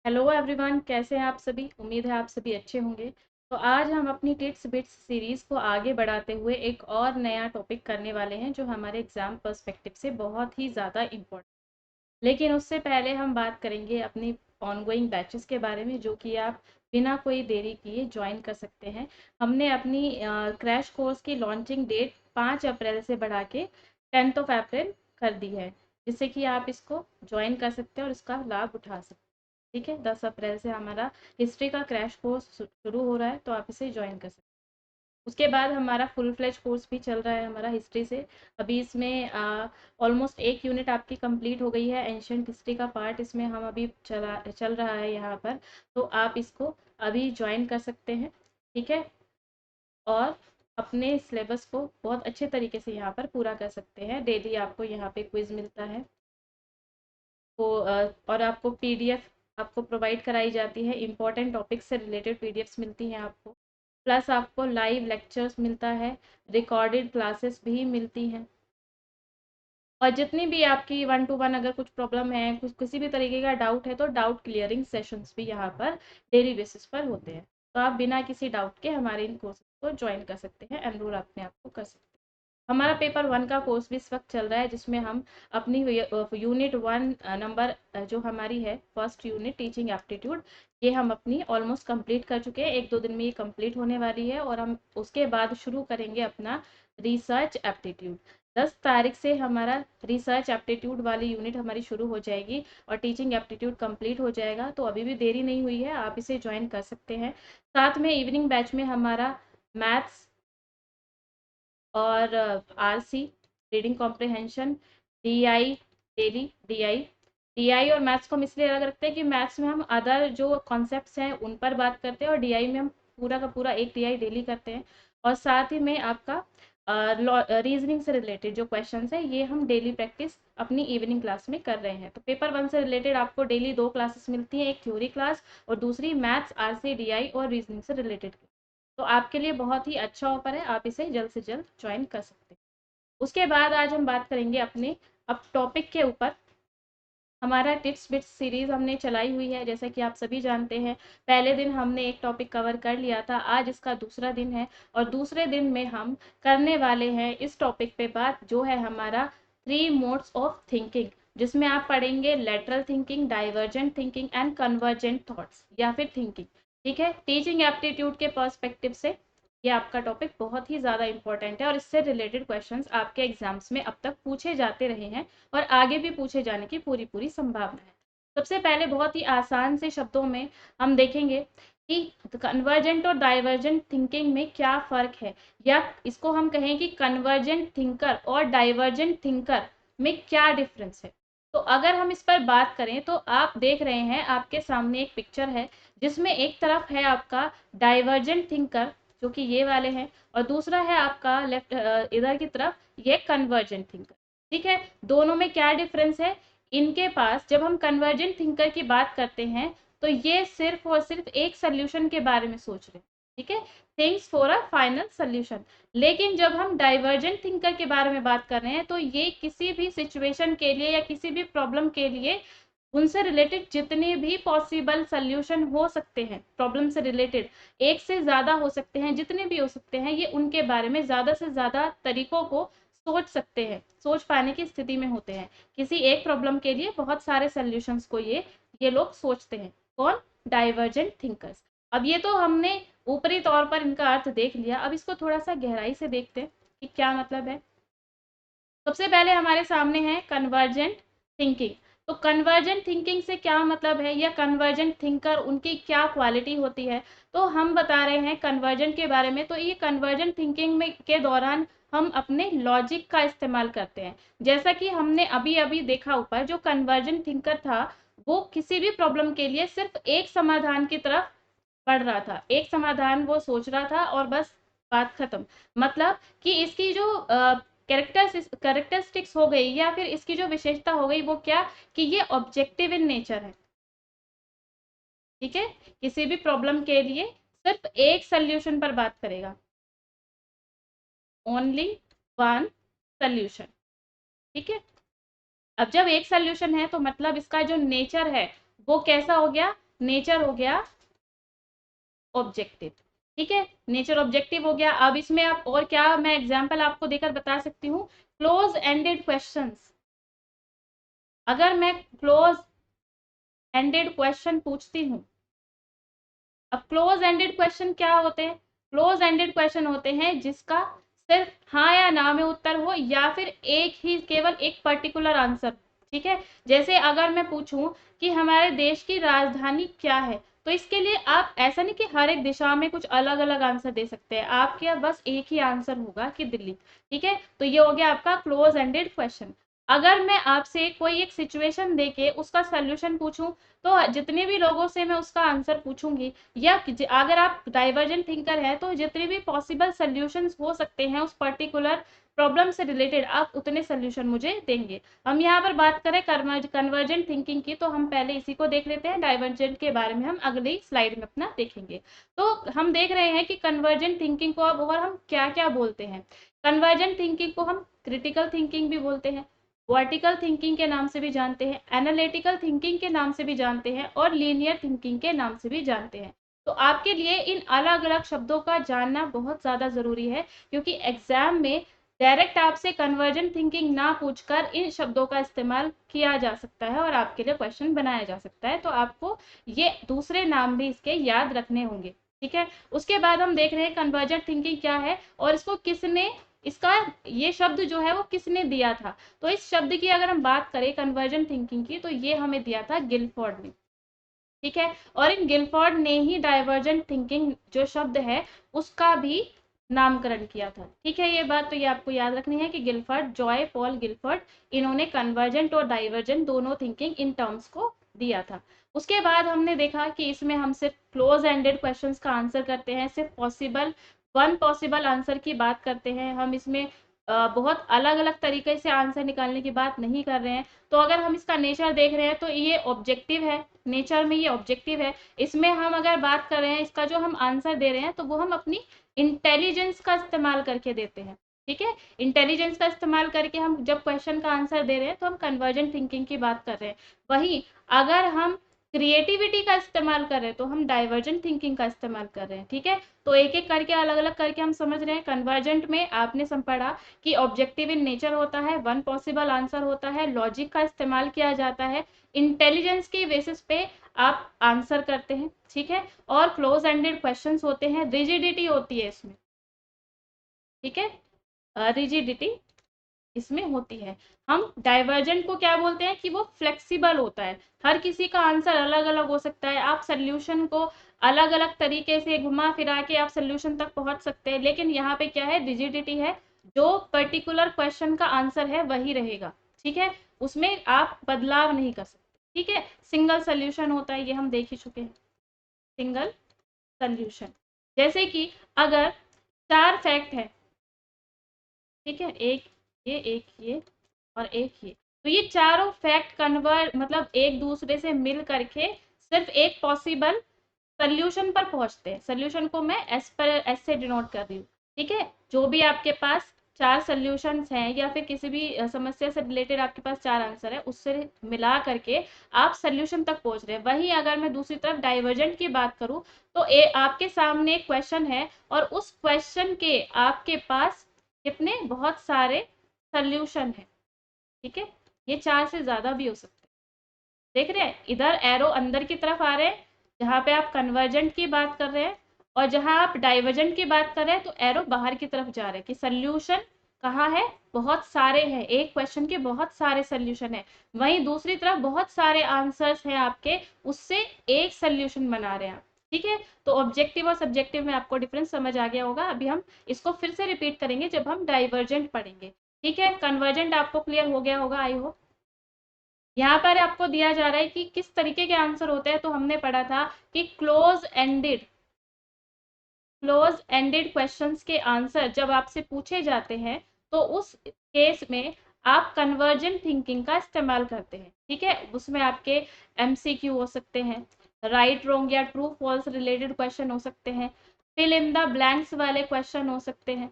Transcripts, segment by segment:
Hello everyone, कैसे हैं आप सभी। उम्मीद है आप सभी अच्छे होंगे। तो आज हम अपनी टिप्स बिट्स सीरीज़ को आगे बढ़ाते हुए एक और नया टॉपिक करने वाले हैं जो हमारे एग्ज़ाम पर्सपेक्टिव से बहुत ही ज़्यादा इम्पोर्टेंट। लेकिन उससे पहले हम बात करेंगे अपनी ऑनगोइंग बैचेस के बारे में, जो कि आप बिना कोई देरी किए ज्वाइन कर सकते हैं। हमने अपनी क्रैश कोर्स की लॉन्चिंग डेट 5 अप्रैल से बढ़ा के 10 अप्रैल कर दी है, जिससे कि आप इसको ज्वाइन कर सकते हैं और इसका लाभ उठा सकते हैं। ठीक है, 10 अप्रैल से हमारा हिस्ट्री का क्रैश कोर्स शुरू हो रहा है, तो आप इसे ज्वाइन कर सकते हैं। उसके बाद हमारा फुल फ्लेज कोर्स भी चल रहा है हमारा हिस्ट्री से। अभी इसमें ऑलमोस्ट एक यूनिट आपकी कंप्लीट हो गई है। एंशियंट हिस्ट्री का पार्ट इसमें हम अभी चल रहा है यहाँ पर, तो आप इसको अभी ज्वाइन कर सकते हैं। ठीक है, और अपने सिलेबस को बहुत अच्छे तरीके से यहाँ पर पूरा कर सकते हैं। डेली आपको यहाँ पे क्विज मिलता है, तो और आपको पीडीएफ आपको प्रोवाइड कराई जाती है। इंपॉर्टेंट टॉपिक्स से रिलेटेड पीडीएफ्स मिलती हैं आपको, प्लस आपको लाइव लेक्चर्स मिलता है, रिकॉर्डेड क्लासेस भी मिलती हैं। और जितनी भी आपकी 1 to 1 अगर कुछ प्रॉब्लम है, कुछ किसी भी तरीके का डाउट है, तो डाउट क्लियरिंग सेशंस भी यहाँ पर डेली बेसिस पर होते हैं। तो आप बिना किसी डाउट के हमारे इन कोर्सेज को ज्वाइन कर सकते हैं, एनरोल अपने आप को कर सकते हैं। हमारा पेपर 1 का कोर्स भी इस वक्त चल रहा है, जिसमें हम अपनी यूनिट 1 नंबर जो हमारी है फर्स्ट यूनिट टीचिंग एप्टीट्यूड, ये हम अपनी ऑलमोस्ट कंप्लीट कर चुके हैं। 1-2 दिन में ये कंप्लीट होने वाली है, और हम उसके बाद शुरू करेंगे अपना रिसर्च एप्टीट्यूड। 10 तारीख से हमारा रिसर्च एप्टीट्यूड वाली यूनिट हमारी शुरू हो जाएगी और टीचिंग एप्टीट्यूड कंप्लीट हो जाएगा। तो अभी भी देरी नहीं हुई है, आप इसे ज्वाइन कर सकते हैं। साथ में इवनिंग बैच में हमारा मैथ्स और RC reading comprehension, DI daily DI DI और मैथ्स को हम इसलिए अलग रखते हैं कि मैथ्स में हम अदर जो कॉन्सेप्ट्स हैं उन पर बात करते हैं, और डीआई में हम पूरा का पूरा एक डीआई डेली करते हैं। और साथ ही में आपका रीजनिंग से रिलेटेड जो क्वेश्चंस है, ये हम डेली प्रैक्टिस अपनी इवनिंग क्लास में कर रहे हैं। तो पेपर 1 से रिलेटेड आपको डेली 2 क्लासेस मिलती हैं, एक थ्योरी क्लास और दूसरी मैथ्स, आरसी, डीआई और रीजनिंग से रिलेटेड। तो आपके लिए बहुत ही अच्छा ऑफर है, आप इसे जल्द से जल्द ज्वाइन कर सकते हैं। उसके बाद आज हम बात करेंगे अपने अब टॉपिक के ऊपर। हमारा टिप्स बिट्स सीरीज हमने चलाई हुई है, जैसा कि आप सभी जानते हैं। पहले दिन हमने एक टॉपिक कवर कर लिया था, आज इसका दूसरा दिन है, और दूसरे दिन में हम करने वाले हैं इस टॉपिक पे बात, जो है हमारा 3 मोड्स ऑफ थिंकिंग, जिसमें आप पढ़ेंगे lateral thinking, divergent thinking and convergent thoughts या फिर थिंकिंग। ठीक है, टीचिंग एप्टीट्यूड के पर्सपेक्टिव से ये आपका टॉपिक बहुत ही ज़्यादा इंपॉर्टेंट है, और इससे रिलेटेड क्वेश्चंस आपके एग्जाम्स में अब तक पूछे जाते रहे हैं और आगे भी पूछे जाने की पूरी पूरी संभावना है। सबसे पहले बहुत ही आसान से शब्दों में हम देखेंगे कि कन्वर्जेंट और डाइवर्जेंट थिंकिंग में क्या फ़र्क है, या इसको हम कहें कि कन्वर्जेंट थिंकर और डाइवर्जेंट थिंकर में क्या डिफरेंस है। तो अगर हम इस पर बात करें, तो आप देख रहे हैं आपके सामने एक पिक्चर है, जिसमें एक तरफ है आपका डाइवर्जेंट थिंकर, जो कि ये वाले हैं, और दूसरा है आपका लेफ्ट इधर की तरफ ये कन्वर्जेंट थिंकर। ठीक है, दोनों में क्या डिफरेंस है। इनके पास जब हम कन्वर्जेंट थिंकर की बात करते हैं, तो ये सिर्फ और सिर्फ एक सोल्यूशन के बारे में सोच रहे हैं। ठीक है, things for a final solution. लेकिन जब हम डाइवर्जेंट थिंकर के बारे में बात कर रहे हैं, तो ये किसी भी सिचुएशन के लिए या किसी भी प्रॉब्लम के लिए उनसे रिलेटेड जितने भी पॉसिबल सोल्यूशन हो सकते हैं प्रॉब्लम से रिलेटेड, एक से ज़्यादा हो सकते हैं, जितने भी हो सकते हैं, ये उनके बारे में ज़्यादा से ज़्यादा तरीकों को सोच सकते हैं, सोच पाने की स्थिति में होते हैं। किसी एक प्रॉब्लम के लिए बहुत सारे सोल्यूशंस को ये लोग सोचते हैं। कौन? Divergent thinkers. अब ये तो हमने ऊपरी तौर पर इनका अर्थ देख लिया, अब इसको थोड़ा सा गहराई से देखते हैं कि क्या मतलब है। सबसे पहले हमारे सामने है कन्वर्जेंट थिंकिंग। तो कन्वर्जेंट थिंकिंग से क्या मतलब है, या कन्वर्जेंट थिंकर उनकी क्या क्वालिटी होती है। तो हम बता रहे हैं कन्वर्जेंट के बारे में, तो ये कन्वर्जेंट थिंकिंग में के दौरान हम अपने लॉजिक का इस्तेमाल करते हैं। जैसा कि हमने अभी अभी देखा ऊपर, जो कन्वर्जेंट थिंकर था, वो किसी भी प्रॉब्लम के लिए सिर्फ एक समाधान की तरफ बढ़ रहा था, एक समाधान वो सोच रहा था और बस बात खत्म। मतलब कि इसकी जो कैरेक्टरिस्टिक्स हो गई, या फिर इसकी जो विशेषता हो गई, वो क्या, कि ये ऑब्जेक्टिव इन नेचर है। ठीक है, किसी भी प्रॉब्लम के लिए सिर्फ एक सोल्यूशन पर बात करेगा, ओनली वन सोल्यूशन। ठीक है, अब जब एक सोल्यूशन है, तो मतलब इसका जो नेचर है वो कैसा हो गया, नेचर हो गया ऑब्जेक्टिव। ठीक है, नेचर ऑब्जेक्टिव हो गया। अब इसमें आप और क्या मैं एग्जांपल आपको देकर बता सकती हूँ, क्लोज एंडेड क्वेश्चंस। अगर मैं क्लोज एंडेड क्वेश्चन पूछती हूँ, अब क्लोज एंडेड क्वेश्चन क्या होते हैं? क्लोज एंडेड क्वेश्चन होते हैं जिसका सिर्फ हाँ या ना में उत्तर हो, या फिर एक ही केवल एक पर्टिकुलर आंसर। ठीक है, जैसे अगर मैं पूछूं कि हमारे देश की राजधानी क्या है, तो इसके लिए आप ऐसा नहीं कि हर एक दिशा में कुछ अलग अलग आंसर दे सकते हैं, आपके बस एक ही आंसर होगा कि दिल्ली। ठीक है, तो ये हो गया आपका क्लोज एंडेड क्वेश्चन। अगर मैं आपसे कोई एक सिचुएशन देके उसका सोल्यूशन पूछूं, तो जितने भी लोगों से मैं उसका आंसर पूछूंगी, या अगर आप डाइवर्जेंट थिंकर हैं तो जितने भी पॉसिबल सोल्यूशंस हो सकते हैं उस पर्टिकुलर प्रॉब्लम से रिलेटेड, आप उतने सोल्यूशन मुझे देंगे। हम यहाँ पर बात करें कन्वर्जेंट थिंकिंग की, तो हम पहले इसी को देख लेते हैं, डाइवर्जेंट के बारे में हम अगली स्लाइड में अपना देखेंगे। तो हम देख रहे हैं कि कन्वर्जेंट थिंकिंग को अब और हम क्या क्या बोलते हैं। कन्वर्जेंट थिंकिंग को हम क्रिटिकल थिंकिंग भी बोलते हैं, वर्टिकल थिंकिंग के नाम से भी जानते हैं, एनालिटिकल थिंकिंग के नाम से भी जानते हैं, और लीनियर थिंकिंग के नाम से भी जानते हैं। तो आपके लिए इन अलग अलग शब्दों का जानना बहुत ज़्यादा ज़रूरी है, क्योंकि एग्जाम में डायरेक्ट आपसे कन्वर्जेंट थिंकिंग ना पूछकर इन शब्दों का इस्तेमाल किया जा सकता है और आपके लिए क्वेश्चन बनाया जा सकता है। तो आपको ये दूसरे नाम भी इसके याद रखने होंगे। ठीक है, उसके बाद हम देख रहे हैं कन्वर्जेंट थिंकिंग क्या है और इसको किसने, इसका ये शब्द जो है वो किसने दिया था। तो इस शब्द की अगर हम बात करें कन्वर्जेंट थिंकिंग की, तो ये हमें दिया था गिलफोर्ड ने। ठीक है, और इन गिलफोर्ड ने ही डाइवर्जेंट थिंकिंग जो शब्द है उसका भी नामकरण किया था। ठीक है, ये बात तो ये आपको याद रखनी है कि गिलफोर्ड, जॉय पॉल गिलफोर्ड, इन्होंने कन्वर्जेंट और डाइवर्जेंट दोनों थिंकिंग इन टर्म्स को दिया था। उसके बाद हमने देखा कि इसमें हम सिर्फ क्लोज एंडेड क्वेश्चंस का आंसर करते हैं, सिर्फ वन पॉसिबल आंसर की बात करते हैं, हम इसमें बहुत अलग अलग तरीके से आंसर निकालने की बात नहीं कर रहे हैं। तो अगर हम इसका नेचर देख रहे हैं तो ये ऑब्जेक्टिव है, नेचर में ये ऑब्जेक्टिव है। इसमें हम अगर बात कर रहे हैं, इसका जो हम आंसर दे रहे हैं तो वो हम अपनी इंटेलिजेंस का इस्तेमाल करके देते हैं। ठीक है, इंटेलिजेंस का इस्तेमाल करके हम जब क्वेश्चन का आंसर दे रहे हैं तो हम कन्वर्जेंट थिंकिंग की बात कर रहे हैं। वहीं अगर हम क्रिएटिविटी का इस्तेमाल कर रहे हैं तो हम डाइवर्जेंट थिंकिंग का इस्तेमाल कर रहे हैं। ठीक है, तो एक एक करके अलग अलग करके हम समझ रहे हैं। कन्वर्जेंट में आपने पढ़ा कि ऑब्जेक्टिव इन नेचर होता है, वन पॉसिबल आंसर होता है, लॉजिक का इस्तेमाल किया जाता है, इंटेलिजेंस के बेसिस पे आप आंसर करते हैं। ठीक है, और क्लोज एंडेड क्वेश्चंस होते हैं, रिजिडिटी होती है इसमें। ठीक है, रिजिडिटी इसमें होती है। हम डाइवर्जेंट को क्या बोलते हैं कि वो फ्लेक्सिबल होता है, हर किसी का आंसर अलग अलग हो सकता है, आप सोल्यूशन को अलग अलग तरीके से घुमा फिरा के आप सोल्यूशन तक पहुंच सकते हैं। लेकिन यहाँ पे क्या है, रिजिडिटी है, जो पर्टिकुलर क्वेश्चन का आंसर है वही रहेगा। ठीक है, उसमें आप बदलाव नहीं कर सकते। ठीक है, सिंगल सोल्यूशन होता है, ये हम देख ही चुके हैं, सिंगल सोल्यूशन। जैसे कि अगर 4 फैक्ट है, ठीक है, एक ये और एक ये, तो ये चारों फैक्ट कन्वर्ट मतलब एक दूसरे से मिल करके सिर्फ एक पॉसिबल सोल्यूशन पर पहुंचते हैं। सोल्यूशन को मैं एस से डिनोट कर रही हूँ। ठीक है, जो भी आपके पास 4 सोल्यूशंस हैं या फिर किसी भी समस्या से रिलेटेड आपके पास 4 आंसर है, उससे मिला करके आप सोल्यूशन तक पहुंच रहे हैं। वहीं अगर मैं दूसरी तरफ डाइवर्जेंट की बात करूं, तो आपके सामने एक क्वेश्चन है और उस क्वेश्चन के आपके पास कितने बहुत सारे सोल्यूशन है। ठीक है, ये 4 से ज्यादा भी हो सकते हैं। देख रहे हैं, इधर एरो अंदर की तरफ आ रहे हैं जहां पे आप कन्वर्जेंट की बात कर रहे हैं, और जहां आप डाइवर्जेंट की बात कर रहे हैं तो एरो बाहर की तरफ जा रहे हैं कि सोल्यूशन कहाँ है, बहुत सारे हैं, एक क्वेश्चन के बहुत सारे सोल्यूशन है। वहीं दूसरी तरफ बहुत सारे आंसर्स हैं आपके, उससे एक सोल्यूशन बना रहे हैं आप। ठीक है, तो ऑब्जेक्टिव और सब्जेक्टिव में आपको डिफरेंस समझ आ गया होगा। अभी हम इसको फिर से रिपीट करेंगे जब हम डाइवर्जेंट पढ़ेंगे। ठीक है, कन्वर्जेंट आपको क्लियर हो गया होगा, आई होप। यहाँ पर आपको दिया जा रहा है कि किस तरीके के आंसर होते हैं। तो हमने पढ़ा था कि क्लोज एंडेड क्वेश्चंस के आंसर जब आपसे पूछे जाते हैं तो उस केस में आप कन्वर्जेंट थिंकिंग का इस्तेमाल करते हैं। ठीक है, उसमें आपके एमसीक्यू हो सकते हैं, राइट रॉन्ग या ट्रू फॉल्स रिलेटेड क्वेश्चन हो सकते हैं, फिल इन द ब्लैंक्स वाले क्वेश्चन हो सकते हैं।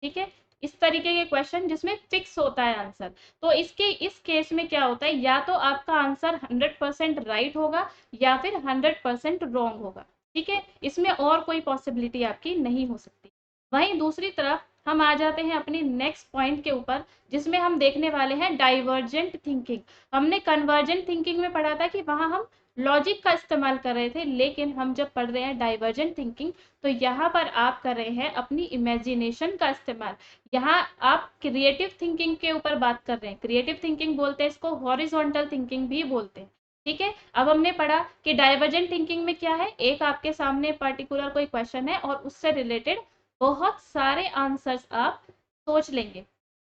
ठीक है, इस तरीके के क्वेश्चन जिसमें फिक्स होता है आंसर। तो इस केस में क्या होता है, या तो आपका आंसर 100% राइट होगा या फिर 100% रॉन्ग होगा। ठीक है, इसमें और कोई पॉसिबिलिटी आपकी नहीं हो सकती। वहीं दूसरी तरफ हम आ जाते हैं अपनी नेक्स्ट पॉइंट के ऊपर, जिसमें हम देखने वाले हैं डाइवर्जेंट थिंकिंग। हमने कन्वर्जेंट थिंकिंग में पढ़ा था कि वहां हम लॉजिक का इस्तेमाल कर रहे थे, लेकिन हम जब पढ़ रहे हैं डाइवर्जेंट थिंकिंग, तो यहाँ पर आप कर रहे हैं अपनी इमेजिनेशन का इस्तेमाल। यहाँ आप क्रिएटिव थिंकिंग के ऊपर बात कर रहे हैं। क्रिएटिव थिंकिंग बोलते हैं इसको, हॉरिजॉन्टल थिंकिंग भी बोलते हैं। ठीक है, अब हमने पढ़ा कि डाइवर्जेंट थिंकिंग में क्या है, एक आपके सामने पर्टिकुलर कोई क्वेश्चन है और उससे रिलेटेड बहुत सारे आंसर्स आप सोच लेंगे।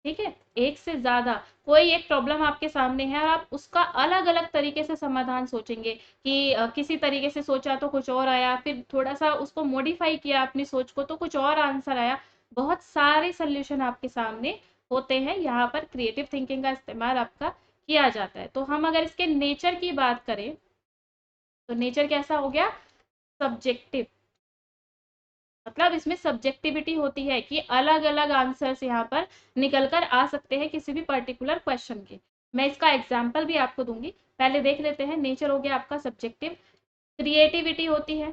ठीक है, एक से ज्यादा कोई एक प्रॉब्लम आपके सामने है और आप उसका अलग अलग तरीके से समाधान सोचेंगे कि किसी तरीके से सोचा तो कुछ और आया, फिर थोड़ा सा उसको मॉडिफाई किया अपनी सोच को तो कुछ और आंसर आया। बहुत सारे सोल्यूशन आपके सामने होते हैं, यहाँ पर क्रिएटिव थिंकिंग का इस्तेमाल आपका किया जाता है। तो हम अगर इसके नेचर की बात करें तो नेचर कैसा हो गया, सब्जेक्टिव। मतलब इसमें सब्जेक्टिविटी होती है कि अलग अलग आंसर्स यहाँ पर निकल कर आ सकते हैं किसी भी पर्टिकुलर क्वेश्चन के। मैं इसका एग्जाम्पल भी आपको दूंगी, पहले देख लेते हैं। नेचर हो गया आपका सब्जेक्टिव। क्रिएटिविटी होती है,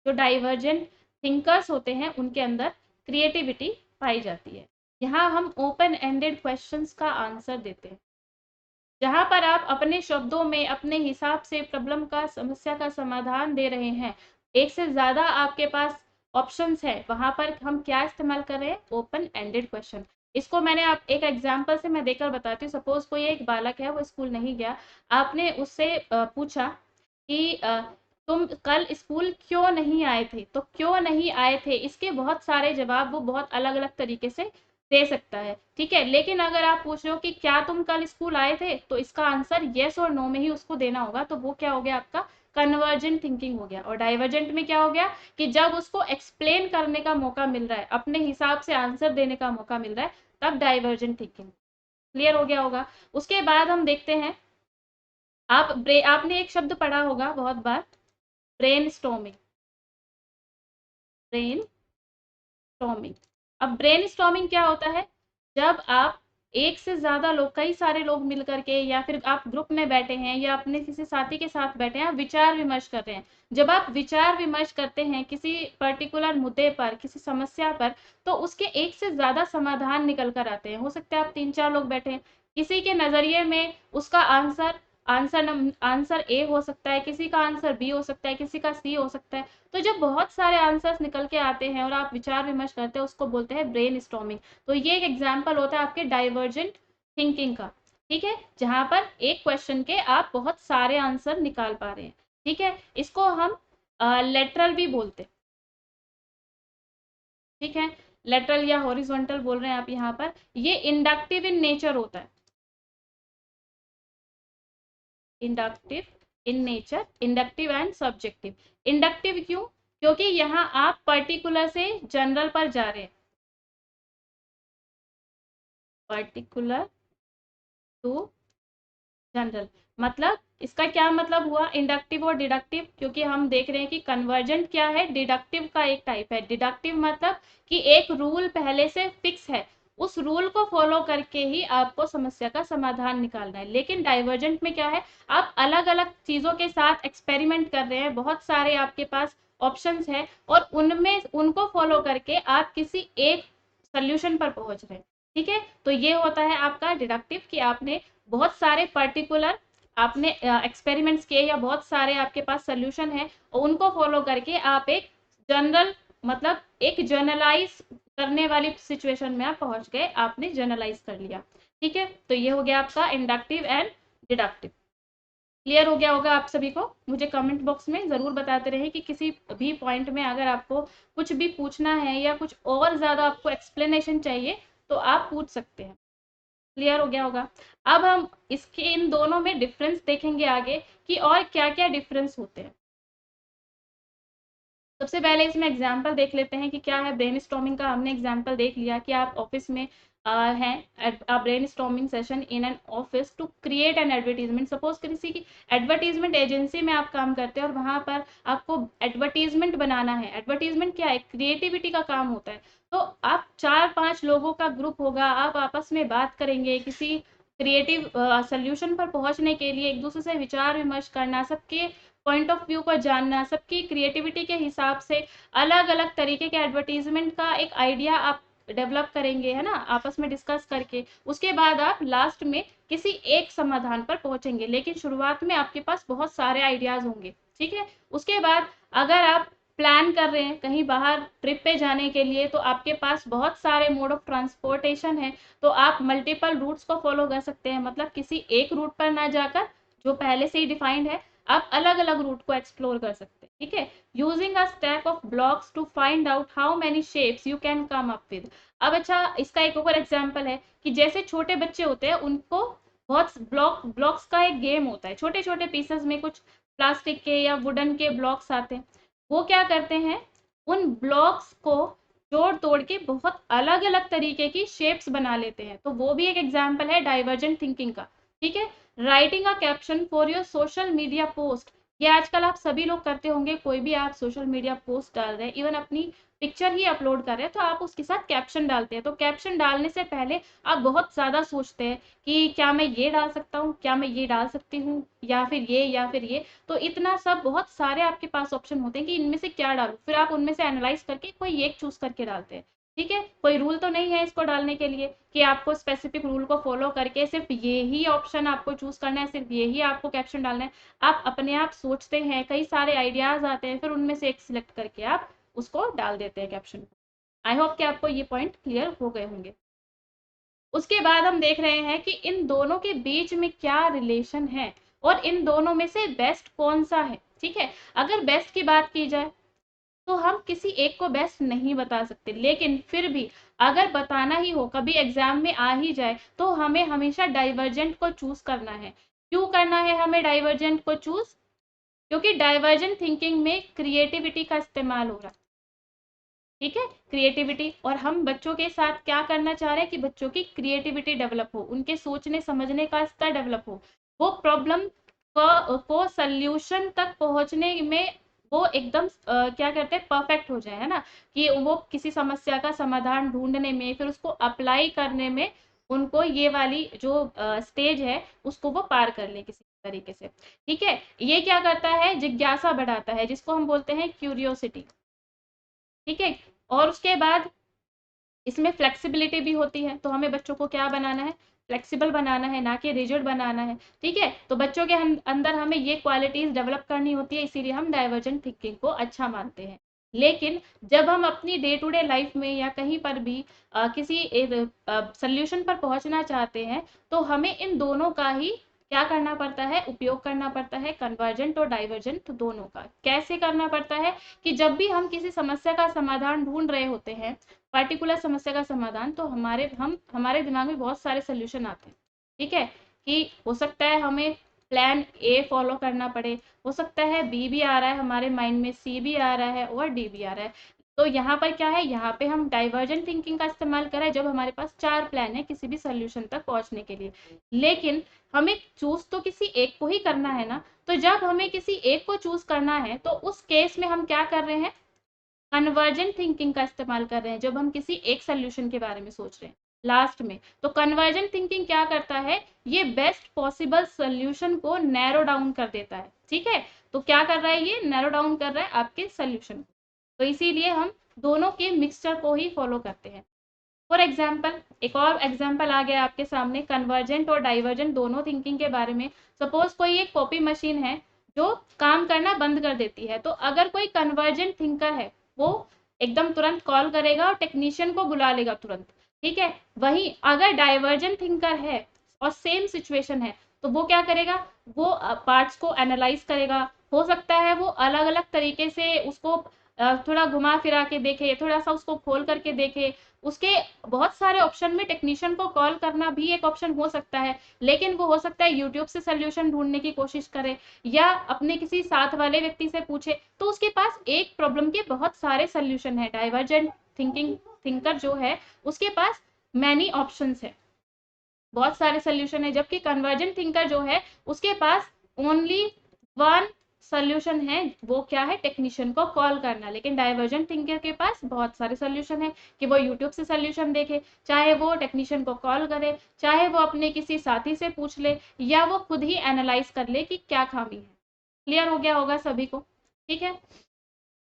जो डाइवर्जेंट थिंकर्स होते हैं उनके अंदर क्रिएटिविटी पाई जाती है। यहाँ हम ओपन एंडेड क्वेश्चंस का आंसर देते हैं, जहां पर आप अपने शब्दों में अपने हिसाब से प्रॉब्लम का, समस्या का समाधान दे रहे हैं। एक से ज्यादा आपके पास ऑप्शंस है, वहां पर हम क्या इस्तेमाल कर रहे हैं, ओपन एंडेड क्वेश्चन। इसको मैंने आप एक एग्जांपल से मैं देकर बताती हूँ। सपोज कोई एक बालक है, वो स्कूल नहीं गया, आपने उससे पूछा कि तुम कल स्कूल क्यों नहीं आए थे, तो क्यों नहीं आए थे इसके बहुत सारे जवाब वो बहुत अलग अलग तरीके से दे सकता है। ठीक है, लेकिन अगर आप पूछ रहे हो कि क्या तुम कल स्कूल आए थे, तो इसका आंसर यस और नो में ही उसको देना होगा। तो वो क्या हो गया, आपका कन्वर्जेंट थिंकिंग हो गया। और डाइवर्जेंट में क्या हो गया कि जब उसको एक्सप्लेन करने का मौका मिल रहा है, अपने हिसाब से आंसर देने का मौका मिल रहा है, तब डाइवर्जेंट थिंकिंग। क्लियर हो गया होगा। उसके बाद हम देखते हैं, आपने एक शब्द पढ़ा होगा बहुत बार, ब्रेन स्टॉर्मिंग। Brain storming. अब ब्रेन स्टॉर्मिंग क्या होता है, जब आप एक से ज्यादा लोग, कई सारे लोग मिल करके, या फिर आप ग्रुप में बैठे हैं या अपने किसी साथी के साथ बैठे हैं, विचार विमर्श कर रहे हैं। जब आप विचार विमर्श करते हैं किसी पर्टिकुलर मुद्दे पर, किसी समस्या पर, तो उसके एक से ज्यादा समाधान निकल कर आते हैं। हो सकता है आप 3-4 लोग बैठे हैं, किसी के नजरिए में उसका आंसर आंसर ए हो सकता है, किसी का आंसर बी हो सकता है, किसी का सी हो सकता है। तो जब बहुत सारे आंसर्स निकल के आते हैं और आप विचार विमर्श करते हैं, उसको बोलते हैं ब्रेन स्टॉर्मिंग। तो ये एक एग्जाम्पल होता है आपके डाइवर्जेंट थिंकिंग का। ठीक है, जहां पर एक क्वेश्चन के आप बहुत सारे आंसर निकाल पा रहे हैं। ठीक है, इसको हम लेटरल भी बोलते हैं। ठीक है, लेटरल या हॉरिजॉन्टल बोल रहे हैं आप यहाँ पर। ये इंडक्टिव इन नेचर होता है, inductive in nature, inductive and subjective. Inductive क्यों, क्योंकि यहाँ आप पर्टिकुलर से जनरल पर जा रहे हैं, पर्टिकुलर टू जनरल। मतलब इसका क्या मतलब हुआ, इंडक्टिव और डिडक्टिव, क्योंकि हम देख रहे हैं कि कन्वर्जेंट क्या है, डिडक्टिव का एक टाइप है। डिडक्टिव मतलब कि एक रूल पहले से फिक्स है, उस रूल को फॉलो करके ही आपको समस्या का समाधान निकालना है। लेकिन डाइवर्जेंट में क्या है, आप अलग अलग चीजों के साथ एक्सपेरिमेंट कर रहे हैं, बहुत सारे आपके पास ऑप्शंस है, और उनमें उनको फॉलो करके आप किसी एक सोल्यूशन पर पहुंच रहे हैं। ठीक है, तो ये होता है आपका डिडक्टिव, कि आपने बहुत सारे पर्टिकुलर आपने एक्सपेरिमेंट्स किए, या बहुत सारे आपके पास सोल्यूशन है, और उनको फॉलो करके आप एक जनरल, मतलब एक जनरलाइज करने वाली सिचुएशन में आप पहुंच गए, आपने जनरलाइज कर लिया। ठीक है, तो ये हो गया आपका इंडक्टिव एंड डिडक्टिव। क्लियर हो गया होगा आप सभी को। मुझे कमेंट बॉक्स में जरूर बताते रहे कि किसी भी पॉइंट में अगर आपको कुछ भी पूछना है या कुछ और ज्यादा आपको एक्सप्लेनेशन चाहिए, तो आप पूछ सकते हैं। क्लियर हो गया होगा। अब हम इसके इन दोनों में डिफरेंस देखेंगे आगे, कि और क्या क्या डिफरेंस होते हैं। सबसे पहले इसमें एग्जाम्पल देख लेते हैं कि क्या है। ब्रेनस्टॉर्मिंग का हमने एग्जाम्पल देख लिया कि आप ऑफिस में हैं brainstorming session in an office to create an advertisement. Suppose किसी की एडवर्टीजमेंट एजेंसी में आप काम करते हैं और वहां पर आपको एडवर्टीजमेंट बनाना है। एडवर्टीजमेंट क्या है, क्रिएटिविटी का काम होता है। तो आप 4-5 लोगों का ग्रुप होगा, आप आपस में बात करेंगे किसी क्रिएटिव सोल्यूशन पर पहुंचने के लिए, एक दूसरे से विचार विमर्श करना, सबके पॉइंट ऑफ व्यू को जानना, सबकी क्रिएटिविटी के हिसाब से अलग अलग तरीके के एडवर्टीजमेंट का एक आइडिया आप डेवलप करेंगे, है ना, आपस में डिस्कस करके। उसके बाद आप लास्ट में किसी एक समाधान पर पहुंचेंगे, लेकिन शुरुआत में आपके पास बहुत सारे आइडियाज होंगे, ठीक है। उसके बाद अगर आप प्लान कर रहे हैं कहीं बाहर ट्रिप पे जाने के लिए, तो आपके पास बहुत सारे मोड ऑफ ट्रांसपोर्टेशन है, तो आप मल्टीपल रूट्स को फॉलो कर सकते हैं। मतलब किसी एक रूट पर ना जाकर, जो पहले से ही डिफाइंड है, आप अलग अलग रूट को एक्सप्लोर कर सकते हैं, ठीक है। Using a stack of blocks to find out how many shapes you can come up with. अब अच्छा, इसका एक और एग्जाम्पल है कि जैसे छोटे बच्चे होते हैं, उनको बहुत ब्लॉक्स का एक गेम होता है, छोटे छोटे पीसेस में कुछ प्लास्टिक के या वुडन के ब्लॉक्स आते हैं। वो क्या करते हैं, उन ब्लॉक्स को जोड़ तोड़ के बहुत अलग अलग तरीके की शेप्स बना लेते हैं। तो वो भी एक एग्जाम्पल है डाइवर्जेंट थिंकिंग का, ठीक है। Writing a caption for your social media post, ये आजकल आप सभी लोग करते होंगे। कोई भी आप सोशल मीडिया पोस्ट डाल रहे हैं, इवन अपनी पिक्चर ही अपलोड कर रहे हैं, तो आप उसके साथ कैप्शन डालते हैं। तो कैप्शन डालने से पहले आप बहुत ज़्यादा सोचते हैं कि क्या मैं ये डाल सकता हूँ, क्या मैं ये डाल सकती हूँ, या फिर ये, या फिर ये। तो इतना सब बहुत सारे आपके पास ऑप्शन होते हैं कि इनमें से क्या डालूं, फिर आप उनमें से एनालाइज करके कोई एक चूज करके डालते हैं, ठीक है। कोई रूल तो नहीं है इसको डालने के लिए कि आपको स्पेसिफिक रूल को फॉलो करके सिर्फ ये ही ऑप्शन आपको चूज करना है, सिर्फ ये ही आपको कैप्शन डालना है। आप अपने आप सोचते हैं, कई सारे आइडियाज आते हैं, फिर उनमें से एक सिलेक्ट करके आप उसको डाल देते हैं कैप्शन। आई होप कि आपको ये पॉइंट क्लियर हो गए होंगे। उसके बाद हम देख रहे हैं कि इन दोनों के बीच में क्या रिलेशन है और इन दोनों में से बेस्ट कौन सा है, ठीक है। अगर बेस्ट की बात की जाए तो हम किसी एक को बेस्ट नहीं बता सकते, लेकिन फिर भी अगर बताना ही हो, कभी एग्जाम में आ ही जाए, तो हमें हमेशा डाइवर्जेंट को चूज करना है। क्यों करना है हमें डाइवर्जेंट को चूज? क्योंकि डाइवर्जेंट थिंकिंग में क्रिएटिविटी का इस्तेमाल हो रहा है, ठीक है, क्रिएटिविटी। और हम बच्चों के साथ क्या करना चाह रहे हैं कि बच्चों की क्रिएटिविटी डेवलप हो, उनके सोचने समझने का स्तर डेवलप हो, वो प्रॉब्लम को सल्यूशन तक पहुंचने में वो एकदम क्या कहते हैं, परफेक्ट हो जाए, है ना, कि वो किसी समस्या का समाधान ढूंढने में, फिर उसको अप्लाई करने में, उनको ये वाली जो स्टेज है उसको वो पार कर ले किसी तरीके से, ठीक है। ये क्या करता है, जिज्ञासा बढ़ाता है, जिसको हम बोलते हैं क्यूरियोसिटी, ठीक है। और उसके बाद इसमें फ्लेक्सिबिलिटी भी होती है। तो हमें बच्चों को क्या बनाना है, फ्लेक्सिबल बनाना है, ना कि रिजिड बनाना है, ठीक है। तो बच्चों के अंदर हमें ये क्वालिटीज डेवलप करनी होती है, इसीलिए हम डाइवर्जेंट थिंकिंग को अच्छा मानते हैं। लेकिन जब हम अपनी डे टू डे लाइफ में या कहीं पर भी किसी सोल्यूशन पर पहुंचना चाहते हैं, तो हमें इन दोनों का ही क्या करना पड़ता है, उपयोग करना पड़ता है, कन्वर्जेंट और डाइवर्जेंट दोनों का। कैसे करना पड़ता है कि जब भी हम किसी समस्या का समाधान ढूंढ रहे होते हैं, पर्टिकुलर समस्या का समाधान, तो हमारे दिमाग में बहुत सारे सोल्यूशन आते हैं, ठीक है। कि हो सकता है हमें प्लान ए फॉलो करना पड़े, हो सकता है बी भी आ रहा है हमारे माइंड में, सी भी आ रहा है और डी भी आ रहा है। तो यहाँ पर क्या है, यहाँ पे हम डाइवर्जेंट थिंकिंग का इस्तेमाल करें जब हमारे पास 4 प्लान है किसी भी सोल्यूशन तक पहुंचने के लिए। लेकिन हमें चूज तो किसी एक को ही करना है ना। तो जब हमें किसी एक को चूज करना है, तो उस केस में हम क्या कर रहे हैं, कन्वर्जेंट थिंकिंग का इस्तेमाल कर रहे हैं, जब हम किसी एक सोल्यूशन के बारे में सोच रहे हैं लास्ट में। तो कन्वर्जेंट थिंकिंग क्या करता है, ये बेस्ट पॉसिबल सोल्यूशन को नैरो डाउन कर देता है, ठीक है। तो क्या कर रहा है, ये नैरो डाउन कर रहा है आपके सोल्यूशन को। तो इसीलिए हम दोनों के मिक्सचर को ही फॉलो करते हैं। फॉर एग्जाम्पल, एक और एग्जाम्पल आ गया आपके सामने कन्वर्जेंट और डाइवर्जेंट दोनों थिंकिंग के बारे में। सपोज कोई एक कॉपी मशीन है जो काम करना बंद कर देती है, तो अगर कोई कन्वर्जेंट थिंकर है, वो एकदम तुरंत कॉल करेगा और टेक्नीशियन को बुला लेगा तुरंत, ठीक है। वहीं अगर डाइवर्जेंट थिंकर है और सेम सिचुएशन है, तो वो क्या करेगा, वो पार्ट्स को एनालाइज करेगा। हो सकता है वो अलग अलग तरीके से उसको थोड़ा घुमा फिरा के देखे, थोड़ा सा उसको खोल करके देखे। उसके बहुत सारे ऑप्शन में टेक्नीशियन को कॉल करना भी एक ऑप्शन हो सकता है, लेकिन वो हो सकता है यूट्यूब से सोल्यूशन ढूंढने की कोशिश करे या अपने किसी साथ वाले व्यक्ति से पूछे। तो उसके पास एक प्रॉब्लम के बहुत सारे सोल्यूशन है। डाइवर्जेंट थिंकिंग थिंकर जो है, उसके पास मैनी ऑप्शंस है, बहुत सारे सोल्यूशन है, जबकि कन्वर्जेंट थिंकर जो है उसके पास ओनली वन सोल्यूशन है, वो क्या है, टेक्नीशियन को कॉल करना। लेकिन डाइवर्जेंट थिंकर के पास बहुत सारे सोल्यूशन है कि वो यूट्यूब से सोल्यूशन देखे, चाहे वो टेक्नीशियन को कॉल करे, चाहे वो अपने किसी साथी से पूछ ले, या वो खुद ही एनालाइज कर ले कि क्या खामी है। क्लियर हो गया होगा सभी को, ठीक है।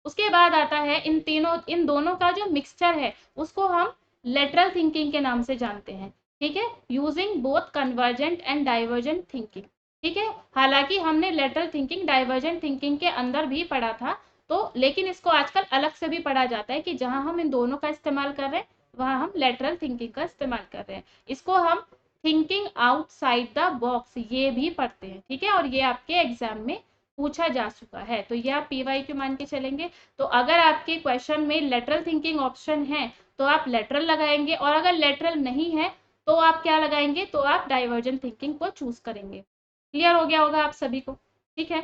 उसके बाद आता है इन दोनों का जो मिक्सचर है उसको हम लेटरल थिंकिंग के नाम से जानते हैं, ठीक है, using both convergent and divergent thinking, ठीक है। हालांकि हमने लेटरल थिंकिंग डाइवर्जेंट थिंकिंग के अंदर भी पढ़ा था, तो लेकिन इसको आजकल अलग से भी पढ़ा जाता है कि जहां हम इन दोनों का इस्तेमाल कर रहे हैं वहां हम लेटरल थिंकिंग का इस्तेमाल कर रहे हैं। इसको हम थिंकिंग आउटसाइड द बॉक्स ये भी पढ़ते हैं, ठीक है, और ये आपके एग्जाम में पूछा जा चुका है, तो ये आप पीवाईक्यू मान के चलेंगे। तो अगर आपके क्वेश्चन में लेटरल थिंकिंग ऑप्शन है तो आप लेटरल लगाएंगे, और अगर लेटरल नहीं है तो आप क्या लगाएंगे, तो आप डाइवर्जेंट थिंकिंग को चूज करेंगे। क्लियर हो गया होगा आप सभी को, ठीक है।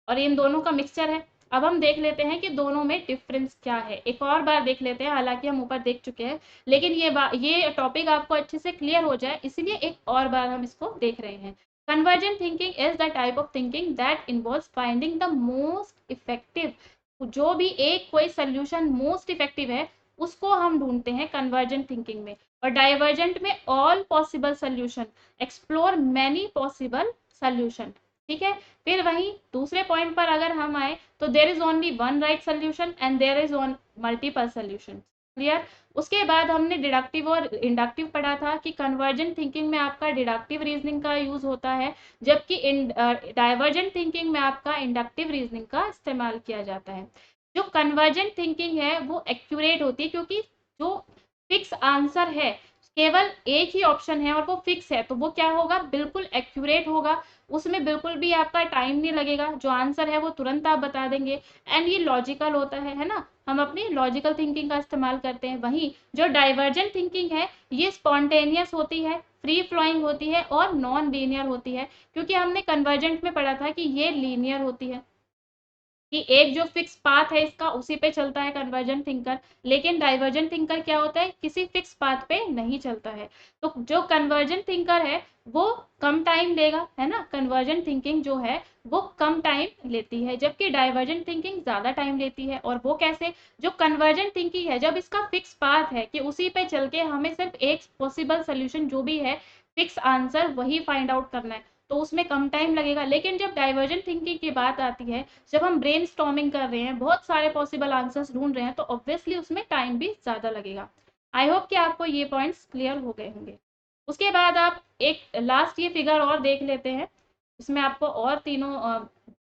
और इन दोनों का मिक्सचर है। अब हम देख लेते हैं कि दोनों में डिफरेंस क्या है, एक और बार देख लेते हैं, हालांकि हम ऊपर देख चुके हैं, लेकिन ये टॉपिक आपको अच्छे से क्लियर हो जाए इसलिए एक और बार हम इसको देख रहे हैं। Convergent thinking is the type of thinking that involves finding the most effective, जो भी एक कोई सोल्यूशन मोस्ट इफेक्टिव है उसको हम ढूंढते हैं कन्वर्जेंट थिंकिंग में, और डाइवर्जेंट में all possible solution, explore many possible solution, ठीक है। फिर वहीं दूसरे पॉइंट पर अगर हम आए तो there is only one right solution and there is on multiple solution. Clear. उसके बाद हमने डिडक्टिव और इंडक्टिव पढ़ा था कि कन्वर्जेंट थिंकिंग में आपका डिडक्टिव रीजनिंग का यूज होता है, जबकि डाइवर्जेंट थिंकिंग में आपका इंडक्टिव रीजनिंग का इस्तेमाल किया जाता है। जो कन्वर्जेंट थिंकिंग है वो एक्यूरेट होती है, क्योंकि जो फिक्स आंसर है, केवल एक ही ऑप्शन है और वो फिक्स है, तो वो क्या होगा, बिल्कुल एक्यूरेट होगा, उसमें बिल्कुल भी आपका टाइम नहीं लगेगा, जो आंसर है वो तुरंत आप बता देंगे। एंड ये लॉजिकल होता है ना, हम अपनी लॉजिकल थिंकिंग का इस्तेमाल करते हैं। वहीं जो डाइवर्जेंट थिंकिंग है ये स्पॉन्टेनियस होती है, फ्री फ्लोइंग होती है और नॉन लीनियर होती है, क्योंकि हमने कन्वर्जेंट में पढ़ा था कि ये लीनियर होती है, कि एक जो फिक्स पाथ है इसका उसी पे चलता है कन्वर्जेंट थिंकर। लेकिन डाइवर्जेंट थिंकर क्या होता है, किसी फिक्स पाथ पे नहीं चलता है। तो जो कन्वर्जेंट थिंकर है वो कम टाइम लेगा, है ना, कन्वर्जेंट थिंकिंग जो है वो कम टाइम लेती है, जबकि डाइवर्जेंट थिंकिंग ज्यादा टाइम लेती है। और वो कैसे, जो कन्वर्जेंट थिंकिंग है जब इसका फिक्स पाथ है कि उसी पे चल के हमें सिर्फ एक पॉसिबल सोल्यूशन जो भी है, फिक्स आंसर वही फाइंड आउट करना है, तो उसमें कम टाइम लगेगा। लेकिन जब डाइवर्जेंट थिंकिंग की बात आती है, जब हम ब्रेन स्टॉर्मिंग कर रहे हैं, बहुत सारे पॉसिबल आंसर्स ढूंढ रहे हैं, तो ऑब्वियसली उसमें टाइम भी ज्यादा लगेगा। आई होप कि आपको ये पॉइंट्स क्लियर हो गए होंगे। उसके बाद आप एक लास्ट ये फिगर और देख लेते हैं, इसमें आपको और तीनों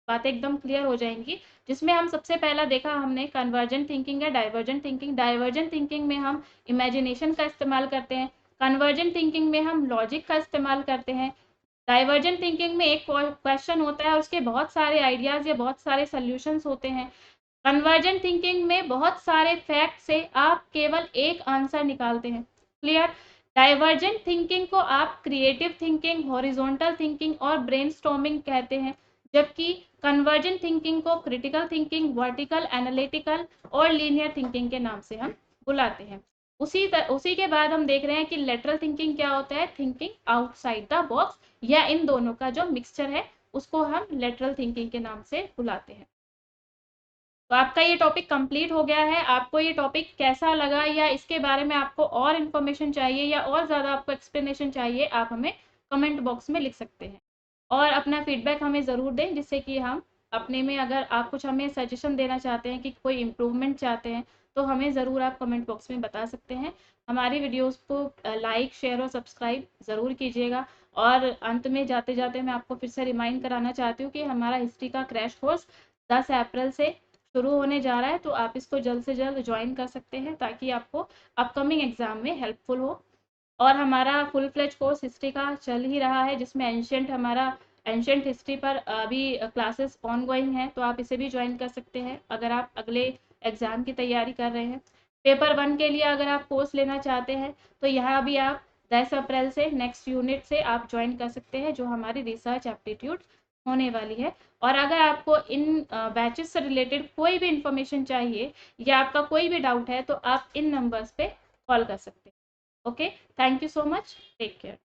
बातें एकदम क्लियर हो जाएंगी। जिसमें हम सबसे पहला देखा हमने कन्वर्जेंट थिंकिंग या डाइवर्जेंट थिंकिंग। डाइवर्जेंट थिंकिंग में हम इमेजिनेशन का इस्तेमाल करते हैं, कन्वर्जेंट थिंकिंग में हम लॉजिक का इस्तेमाल करते हैं। डाइवर्जेंट थिंकिंग में एक क्वेश्चन होता है और उसके बहुत सारे आइडियाज या बहुत सारे सॉल्यूशंस होते हैं। कन्वर्जेंट थिंकिंग में बहुत सारे फैक्ट से आप केवल एक आंसर निकालते हैं। क्लियर। डाइवर्जेंट थिंकिंग को आप क्रिएटिव थिंकिंग, हॉरिजॉन्टल थिंकिंग और ब्रेनस्टॉर्मिंग कहते हैं, जबकि कन्वर्जेंट थिंकिंग को क्रिटिकल थिंकिंग, वर्टिकल, एनालिटिकल और लीनियर थिंकिंग के नाम से हम बुलाते हैं। उसी के बाद हम देख रहे हैं कि लेटरल थिंकिंग क्या होता है, थिंकिंग आउटसाइड द बॉक्स, या इन दोनों का जो मिक्सचर है उसको हम लेटरल थिंकिंग के नाम से बुलाते हैं। तो आपका ये टॉपिक कंप्लीट हो गया है। आपको ये टॉपिक कैसा लगा, या इसके बारे में आपको और इन्फॉर्मेशन चाहिए या और ज़्यादा आपको एक्सप्लेनेशन चाहिए, आप हमें कमेंट बॉक्स में लिख सकते हैं, और अपना फीडबैक हमें ज़रूर दें, जिससे कि हम अपने में, अगर आप कुछ हमें सजेशन देना चाहते हैं कि कोई इम्प्रूवमेंट चाहते हैं, तो हमें ज़रूर आप कमेंट बॉक्स में बता सकते हैं। हमारी वीडियोज़ को लाइक, शेयर और सब्सक्राइब ज़रूर कीजिएगा। और अंत में जाते जाते मैं आपको फिर से रिमाइंड कराना चाहती हूँ कि हमारा हिस्ट्री का क्रैश कोर्स 10 अप्रैल से शुरू होने जा रहा है, तो आप इसको जल्द से जल्द ज्वाइन कर सकते हैं, ताकि आपको अपकमिंग एग्जाम में हेल्पफुल हो। और हमारा फुल फ्लेज कोर्स हिस्ट्री का चल ही रहा है, जिसमें एंशंट हिस्ट्री पर अभी क्लासेस ऑन गोइंग है, तो आप इसे भी ज्वाइन कर सकते हैं अगर आप अगले एग्जाम की तैयारी कर रहे हैं। पेपर 1 के लिए अगर आप कोर्स लेना चाहते हैं तो यहाँ भी आप 10 अप्रैल से नेक्स्ट यूनिट से आप ज्वाइन कर सकते हैं, जो हमारी रिसर्च एप्टीट्यूड होने वाली है। और अगर आपको इन बैचेस से रिलेटेड कोई भी इंफॉर्मेशन चाहिए या आपका कोई भी डाउट है, तो आप इन नंबर्स पे कॉल कर सकते हैं। Okay, thank you so much, take care.